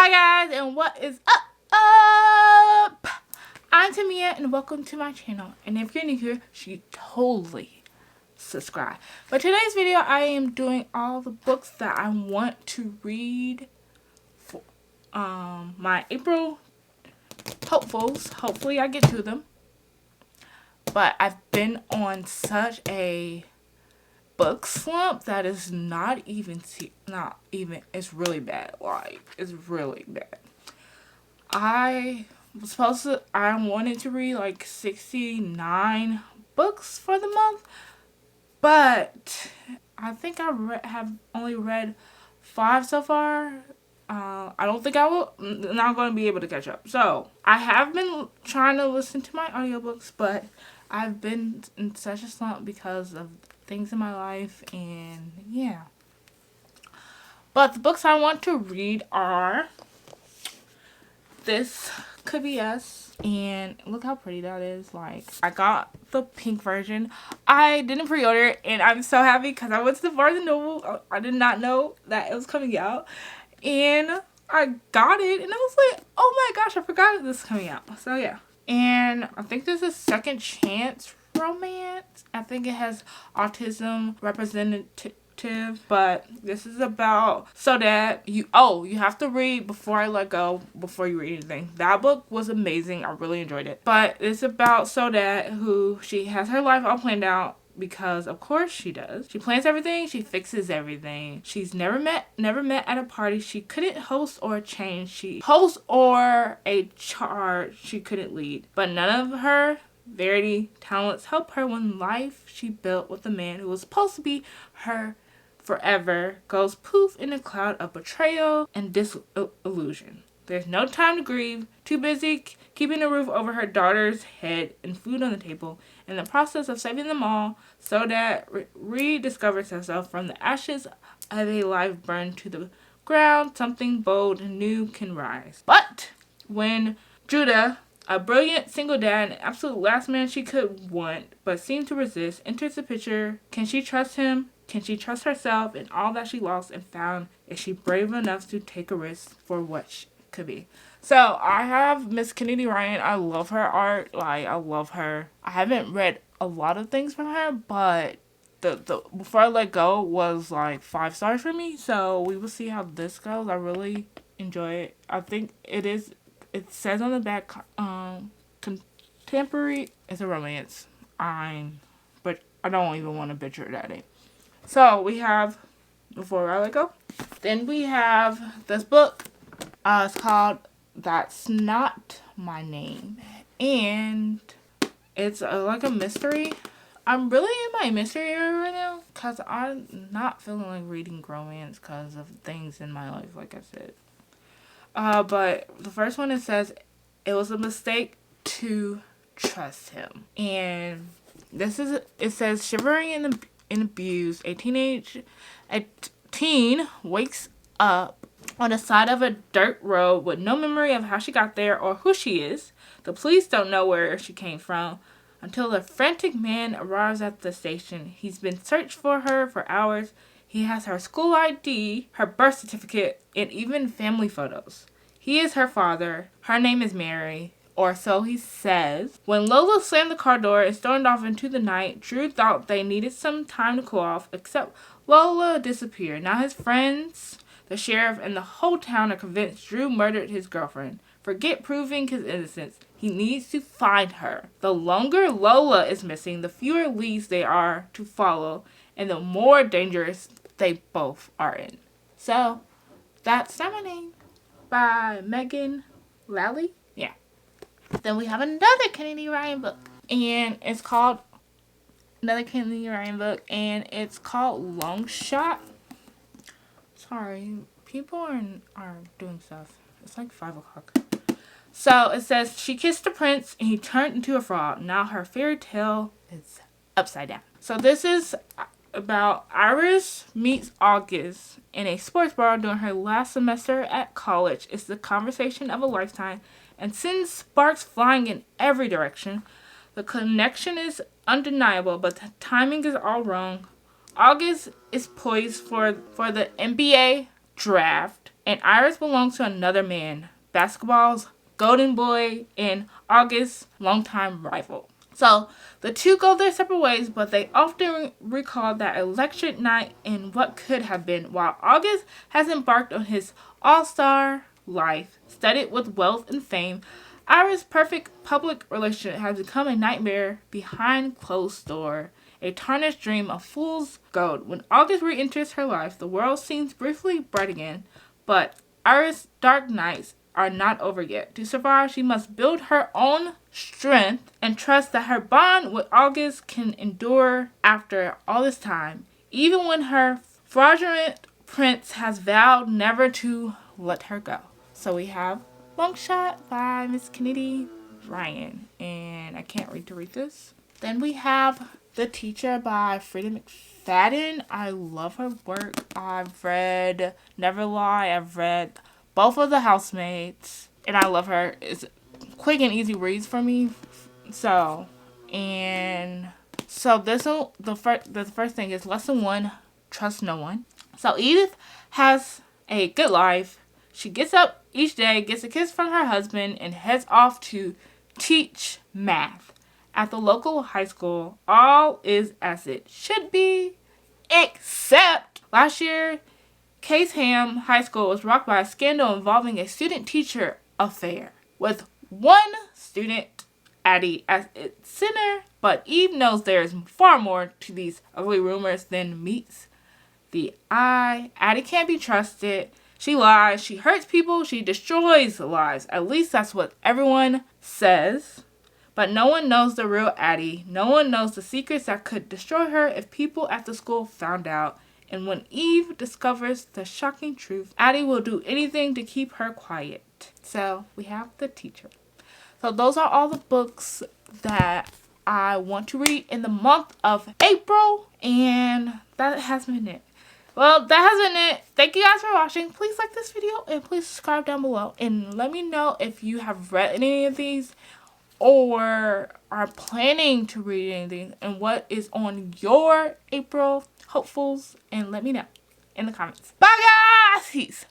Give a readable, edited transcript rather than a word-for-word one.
Hi guys, and what is up? I'm Tamia and welcome to my channel. And if you're new here, you should totally subscribe. But today's video, I am doing all the books that I want to read for my April hopefuls. Hopefully I get to them. But I've been on such a book slump that is it's really bad. Like, it's really bad. I wanted to read like 69 books for the month, but I think I have only read 5 so far. I don't think not going to be able to catch up. So I have been trying to listen to my audiobooks, but I've been in such a slump because of things in my life, and yeah. But the books I want to read are This Could Be Us, and look how pretty that is. Like, I got the pink version. I didn't pre-order it, and I'm so happy because I went to the Barnes & Noble. I did not know that it was coming out, and I got it, and I was like, oh my gosh, I forgot this was coming out. So yeah. And I think this is second chance romance. I think it has autism representative, but this is about zodiac. You have to read Before I Let Go before you read anything. That book was amazing. I really enjoyed it. But it's about zodiac, who she has her life all planned out, because of course she does. She plans everything, she fixes everything. She's never met at a party she couldn't host or change. She hosts or a charge she couldn't lead. But none of her variety talents help her when life she built with the man who was supposed to be her forever goes poof in a cloud of betrayal and disillusion. There's no time to grieve, too busy keeping a roof over her daughter's head and food on the table. In the process of saving them all, Zodiac rediscovers herself from the ashes of a life burned to the ground. Something bold and new can rise. But when Judah, a brilliant single dad, an absolute last man she could want, but seemed to resist, enters the picture, can she trust him? Can she trust herself and all that she lost and found? Is she brave enough to take a risk for what she could be? So, I have Miss Kennedy Ryan. I love her art. Like, I love her. I haven't read a lot of things from her, but the Before I Let Go was like 5 stars for me. So, we will see how this goes. I really enjoy it. I think it says on the back, contemporary. It's a romance. But I don't even want to butcher that name. So, we have Before I Let Go. Then we have this book. It's called That's Not My Name. And it's like a mystery. I'm really in my mystery area right now, because I'm not feeling like reading romance because of things in my life, like I said. But the first one, it says, it was a mistake to trust him. And it says, shivering and abused, a teen wakes up on the side of a dirt road with no memory of how she got there or who she is. The police don't know where she came from until a frantic man arrives at the station. He's been searched for her for hours. He has her school ID, her birth certificate, and even family photos. He is her father. Her name is Mary, or so he says. When Lola slammed the car door and stormed off into the night, Drew thought they needed some time to cool off, except Lola disappeared. Now his friends, the sheriff, and the whole town are convinced Drew murdered his girlfriend. Forget proving his innocence. He needs to find her. The longer Lola is missing, the fewer leads they are to follow, and the more dangerous they both are in. So, That's Not My Name by Megan Lally. Yeah. Then we have another Kennedy Ryan book. And it's called Long Shot. Sorry, people are doing stuff. It's like 5 o'clock. So it says, she kissed the prince and he turned into a frog. Now her fairy tale is upside down. So this is about Iris meets August in a sports bar during her last semester at college. It's the conversation of a lifetime and sends sparks flying in every direction. The connection is undeniable, but the timing is all wrong. August is poised for the NBA draft, and Iris belongs to another man, basketball's golden boy, and August's longtime rival. So the two go their separate ways, but they often recall that electric night and what could have been, while August has embarked on his all-star life, studded with wealth and fame. Iris' perfect public relationship has become a nightmare behind closed door, a tarnished dream of fool's gold. When August re-enters her life, the world seems briefly bright again, but Iris' dark nights are not over yet. To survive, she must build her own strength and trust that her bond with August can endure after all this time, even when her fraudulent prince has vowed never to let her go. So we have Long Shot by Miss Kennedy Ryan, and I can't wait to read this. Then we have The Teacher by Frida McFadden. I love her work. I've read Never Lie. I've read both of The Housemates, and I love her. It's quick and easy reads for me. So this one, the first thing is lesson 1: trust no one. So Edith has a good life. She gets up each day, gets a kiss from her husband, and heads off to teach math at the local high school. All is as it should be, except last year, Caseham High School was rocked by a scandal involving a student-teacher affair, with one student, Addie, as its center. But Eve knows there is far more to these ugly rumors than meets the eye. Addie can't be trusted. She lies, she hurts people, she destroys lives. At least that's what everyone says. But no one knows the real Addie. No one knows the secrets that could destroy her if people at the school found out. And when Eve discovers the shocking truth, Addie will do anything to keep her quiet. So we have The Teacher. So those are all the books that I want to read in the month of April. And that has been it. Well, that has been it. Thank you guys for watching. Please like this video and please subscribe down below. And let me know if you have read any of these or are planning to read anything and what is on your April hopefuls. And let me know in the comments. Bye guys! Peace.